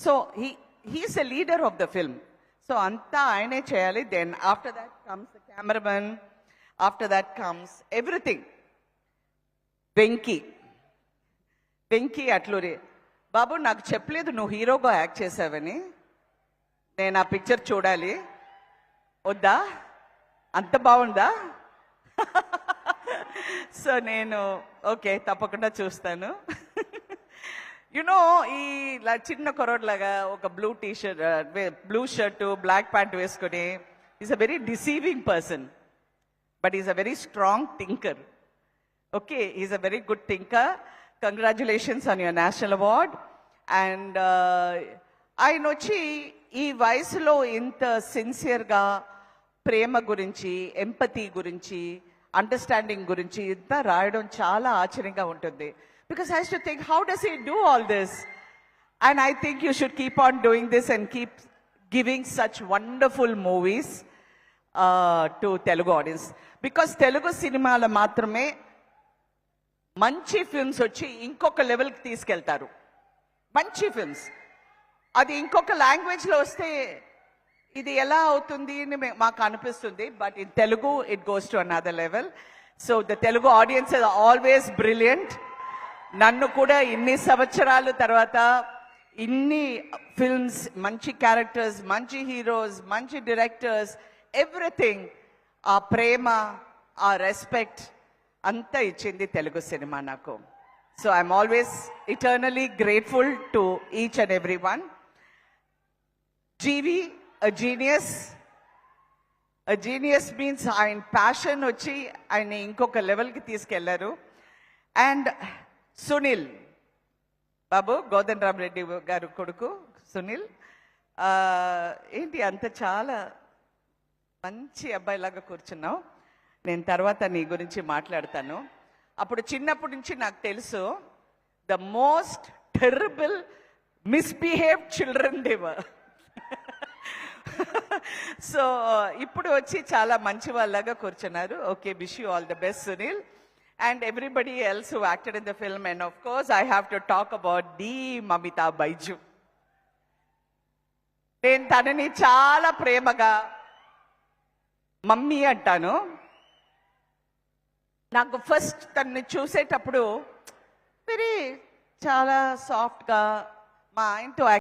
So he's a leader of the film. So anta ayane cheyali. Then after that comes the cameraman, after that comes everything. Venky Atluri బాబు, నాకు చెప్పలేదు నువ్వు హీరోగా act చేసావని. నేను ఆ పిక్చర్ చూడాలి. వద్దా? అంత బాగుందా? సో నేను ఓకే, తప్పకుండా చూస్తాను. యునో ఈ చిన్న కొరడ్లాగా ఒక బ్లూ షర్టు బ్లాక్ ప్యాంట్ వేసుకొని is a very deceiving person, but is a very strong thinker. Okay, is a very good thinker. Congratulations on your national award. And ఆయన వచ్చి ఈ వయసులో ఇంత సిన్సియర్గా ప్రేమ గురించి, ఎంపతి గురించి, అండర్స్టాండింగ్ గురించి ఇంత రాయడం చాలా ఆశ్చర్యంగా ఉంటుంది. Because I have to think, how does he do all this? And I think you should keep on doing this and keep giving such wonderful movies to Telugu audience. Because Telugu సినిమాలో మాత్రమే మంచి ఫిల్మ్స్ వచ్చి ఇంకొక లెవెల్కి తీసుకెళ్తారు. మంచి ఫిల్మ్స్ అది ఇంకొక లాంగ్వేజ్లో వస్తే ఇది ఎలా అవుతుంది అని మాకు అనిపిస్తుంది. But in Telugu it goes to another level. So the Telugu audience is always brilliant. నన్ను కూడా ఇన్ని సంవత్సరాల తర్వాత ఇన్ని ఫిల్మ్స్, మంచి క్యారెక్టర్స్, మంచి హీరోస్, మంచి డైరెక్టర్స్, ఎవ్రీథింగ్, ఆ ప్రేమ, ఆ రెస్పెక్ట్ అంతా ఇచ్చింది తెలుగు సినిమా నాకు. So I'm always eternally grateful to each and every one. GV a genius means ఆయన ప్యాషన్ వచ్చి ఆయన ఇంకొక లెవెల్కి తీసుకెళ్లారు. అండ్ సునీల్ బాబు, గోదన్ రామ్ రెడ్డి గారు కొడుకు సునీల్, ఏంటి అంత చాలా మంచి అబ్బాయిలాగా కూర్చున్నావు. నేను తర్వాత నీ గురించి మాట్లాడతాను. అప్పుడు చిన్నప్పటి నుంచి నాకు తెలుసు the most terrible misbehaved children ever. So ఇప్పుడు వచ్చి చాలా మంచి వాళ్ళలాగా కూర్చున్నారు. Okay, wish you all the best Sunil and everybody else who acted in the film. And of course I have to talk about the Mamitha Baiju. నేను తనని చాలా ప్రేమగా మమ్మీ అంటాను. నాకు ఫస్ట్ తనని చూసేటప్పుడు చాలా సాఫ్ట్గా మా ఆయనతో